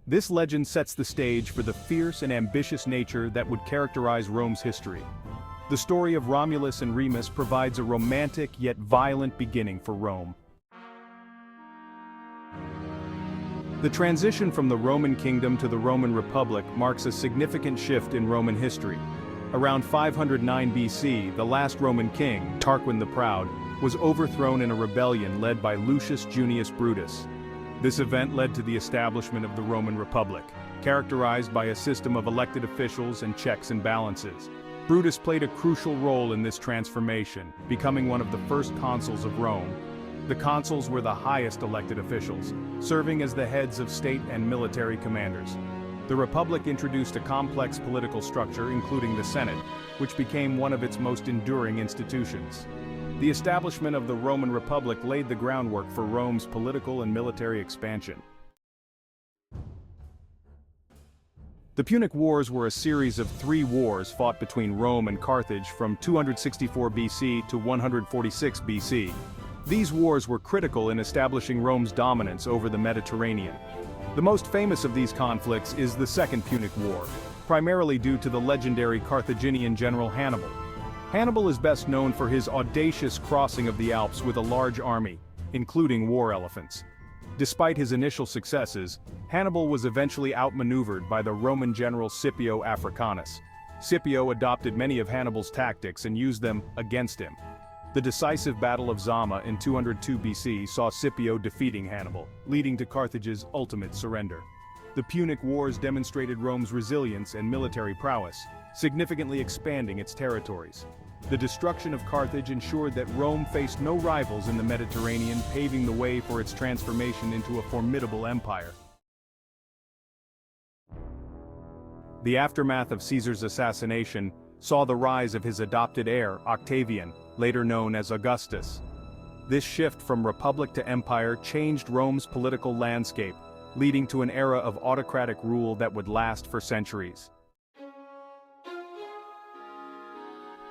This legend sets the stage for the fierce and ambitious nature that would characterize Rome's history. The story of Romulus and Remus provides a romantic yet violent beginning for Rome. The transition from the Roman kingdom to the Roman Republic marks a significant shift in Roman history. Around 509 BC, the last Roman king, Tarquin the Proud, was overthrown in a rebellion led by Lucius Junius Brutus. This event led to the establishment of the Roman Republic, characterized by a system of elected officials and checks and balances. Brutus played a crucial role in this transformation, becoming one of the first consuls of Rome. The consuls were the highest elected officials, serving as the heads of state and military commanders. The Republic introduced a complex political structure including the Senate, which became one of its most enduring institutions. The establishment of the Roman Republic laid the groundwork for Rome's political and military expansion. The Punic Wars were a series of 3 wars fought between Rome and Carthage from 264 BC to 146 BC. These wars were critical in establishing Rome's dominance over the Mediterranean. The most famous of these conflicts is the Second Punic War, primarily due to the legendary Carthaginian general Hannibal. Hannibal is best known for his audacious crossing of the Alps with a large army, including war elephants. Despite his initial successes, Hannibal was eventually outmaneuvered by the Roman general Scipio Africanus. Scipio adopted many of Hannibal's tactics and used them against him. The decisive Battle of Zama in 202 BC saw Scipio defeating Hannibal, leading to Carthage's ultimate surrender. The Punic Wars demonstrated Rome's resilience and military prowess, significantly expanding its territories. The destruction of Carthage ensured that Rome faced no rivals in the Mediterranean, paving the way for its transformation into a formidable empire. The aftermath of Caesar's assassination saw the rise of his adopted heir, Octavian, later known as Augustus. This shift from republic to empire changed Rome's political landscape, leading to an era of autocratic rule that would last for centuries.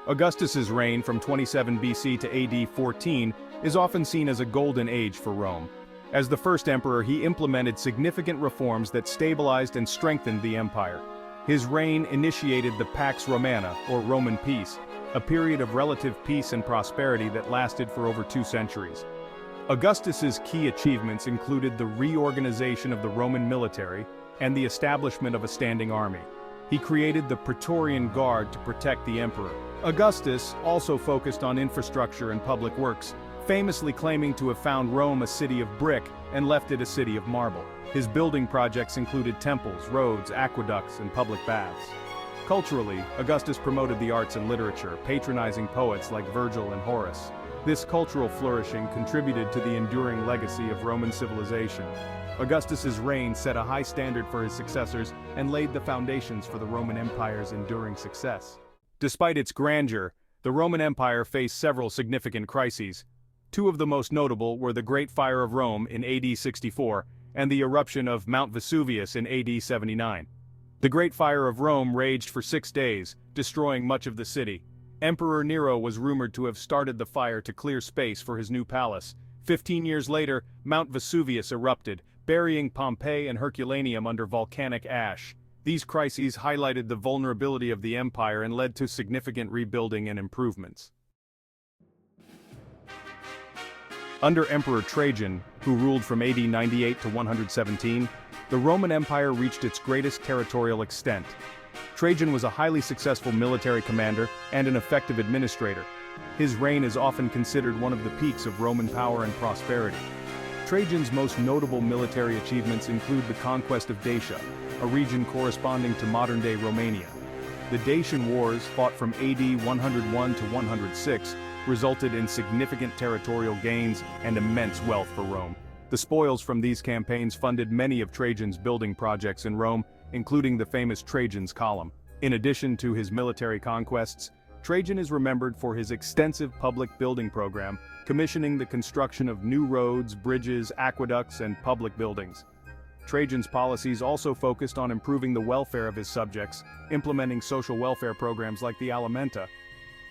Augustus's reign from 27 BC to AD 14 is often seen as a golden age for Rome. As the first emperor, he implemented significant reforms that stabilized and strengthened the empire. His reign initiated the Pax Romana, or Roman peace, a period of relative peace and prosperity that lasted for over 2 centuries. Augustus's key achievements included the reorganization of the Roman military and the establishment of a standing army. He created the Praetorian Guard to protect the emperor. Augustus also focused on infrastructure and public works, famously claiming to have found Rome a city of brick and left it a city of marble. His building projects included temples, roads, aqueducts, and public baths. Culturally, Augustus promoted the arts and literature, patronizing poets like Virgil and Horace. This cultural flourishing contributed to the enduring legacy of Roman civilization. Augustus's reign set a high standard for his successors and laid the foundations for the Roman Empire's enduring success. Despite its grandeur, the Roman Empire faced several significant crises. 2 of the most notable were the Great Fire of Rome in AD 64 and the eruption of Mount Vesuvius in AD 79. The Great Fire of Rome raged for 6 days, destroying much of the city. Emperor Nero was rumored to have started the fire to clear space for his new palace. 15 years later, Mount Vesuvius erupted, burying Pompeii and Herculaneum under volcanic ash. These crises highlighted the vulnerability of the empire and led to significant rebuilding and improvements. Under Emperor Trajan, who ruled from AD 98 to 117, the Roman Empire reached its greatest territorial extent. Trajan was a highly successful military commander and an effective administrator. His reign is often considered one of the peaks of Roman power and prosperity. Trajan's most notable military achievements include the conquest of Dacia, a region corresponding to modern-day Romania. The Dacian Wars, fought from AD 101 to 106, resulted in significant territorial gains and immense wealth for Rome. The spoils from these campaigns funded many of Trajan's building projects in Rome, including the famous Trajan's Column. In addition to his military conquests, Trajan is remembered for his extensive public building program, commissioning the construction of new roads, bridges, aqueducts, and public buildings. Trajan's policies also focused on improving the welfare of his subjects, implementing social welfare programs like the Alimenta.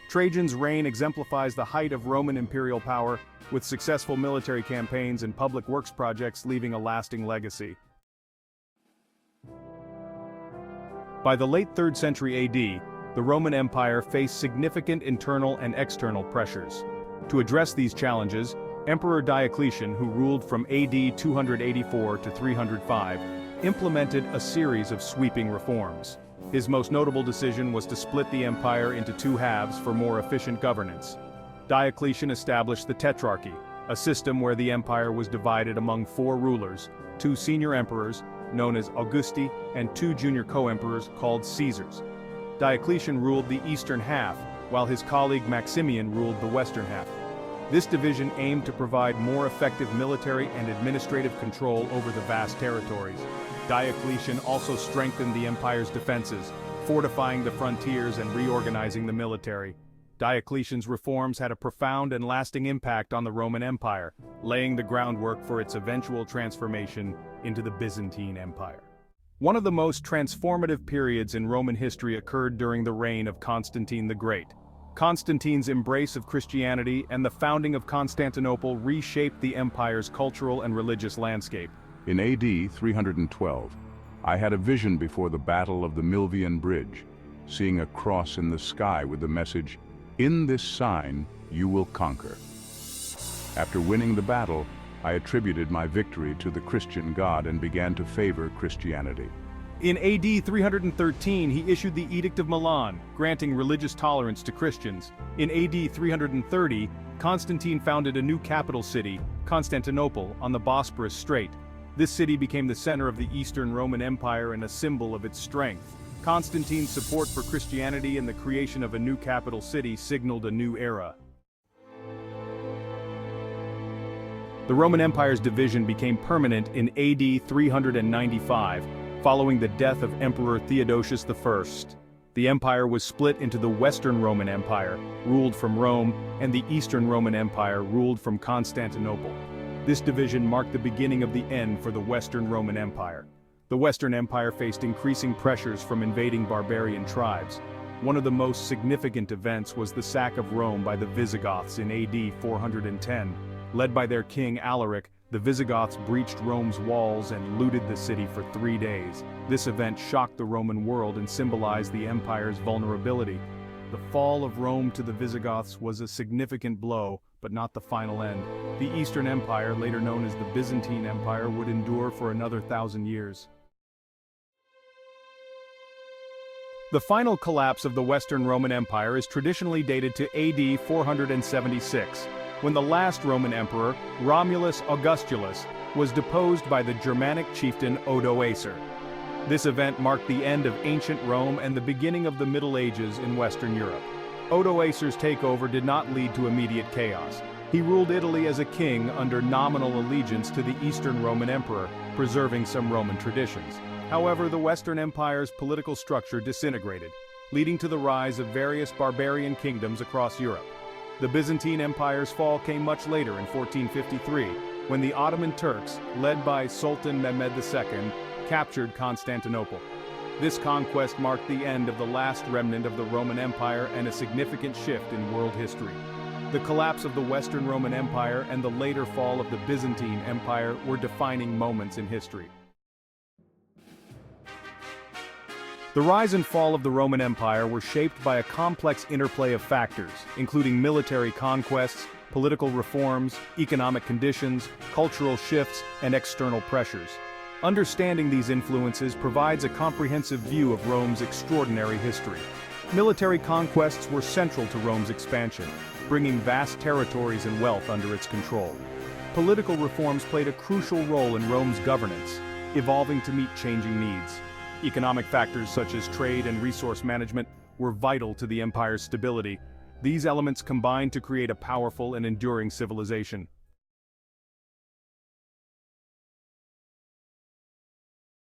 Trajan's reign exemplifies the height of Roman imperial power, with successful military campaigns and public works projects leaving a lasting legacy. By the late 3rd century AD, the Roman Empire faced significant internal and external pressures. To address these challenges, Emperor Diocletian, who ruled from AD 284 to 305, implemented a series of sweeping reforms. His most notable decision was to split the empire into 2 halves for more efficient governance. Diocletian established the Tetrarchy, a system where the empire was divided among 4 rulers, 2 senior emperors, known as Augusti, and 2 junior co-emperors called Caesars. Diocletian ruled the eastern half, while his colleague Maximian ruled the western half. This division aimed to provide more effective military and administrative control over the vast territories. Diocletian also strengthened the empire's defenses, fortifying the frontiers and reorganizing the military. Diocletian's reforms had a profound and lasting impact on the Roman Empire, laying the groundwork for its eventual transformation into the Byzantine Empire. One of the most transformative periods in Roman history occurred during the reign of Constantine the Great. Constantine's embrace of Christianity and the founding of Constantinople reshaped the empire's cultural and religious landscape. In AD 312, I had a vision before the Battle of the Milvian Bridge, seeing a cross in the sky with the message, "In this sign you will conquer." After winning the battle, I attributed my victory to the Christian God and began to favor Christianity. In AD 313, he issued the Edict of Milan, granting religious tolerance to Christians. In AD 330, Constantine founded a new capital city, Constantinople, on the Bosporus Strait. This city became the center of the Eastern Roman Empire and a symbol of its strength. Constantine's support for Christianity and the creation of a new capital city signaled a new era. The Roman Empire's division became permanent in AD 395, following the death of Emperor Theodosius I. The empire was split into the Western Roman Empire, ruled from Rome, and the Eastern Roman Empire, ruled from Constantinople. This division marked the beginning of the end for the Western Roman Empire. The Western Empire faced increasing pressures from invading barbarian tribes. One of the most significant events was the sack of Rome by the Visigoths in AD 410. Led by their king Alaric, the Visigoths breached Rome's walls and looted the city for 3 days. This event shocked the Roman world and symbolized the empire's vulnerability. The fall of Rome to the Visigoths was a significant blow, but not the final end. The Eastern Empire, later known as the Byzantine Empire, would endure for another 1,000 years. The final collapse of the Western Roman Empire is traditionally dated to AD 476. When the last Roman emperor, Romulus Augustulus, was deposed by the Germanic chieftain Odoacer. This event marked the end of ancient Rome and the beginning of the Middle Ages in Western Europe. Odoacer's takeover did not lead to immediate chaos. He ruled Italy as a king under nominal allegiance to the Eastern Roman Emperor, preserving some Roman traditions. However, the Western Empire's political structure disintegrated, leading to the rise of various barbarian kingdoms across Europe. The Byzantine Empire's fall came much later in 1453, when the Ottoman Turks, led by Sultan Mehmed II, captured Constantinople. This conquest marked the end of the last remnant of the Roman Empire and a significant shift in world history. The collapse of the Western Roman Empire and the later fall of the Byzantine Empire were defining moments in history. The rise and fall of the Roman Empire were shaped by a complex interplay of factors, including military conquests, political reforms, economic conditions, cultural shifts, and external pressures. Understanding these influences provides a comprehensive view of Rome's extraordinary history. Military conquests were central to Rome's expansion, bringing vast territories and wealth under its control. Political reforms played a crucial role in Rome's governance, evolving to meet changing needs. Economic factors such as trade and resource management were vital to the empire's stability. These elements combined to create a powerful and enduring civilization.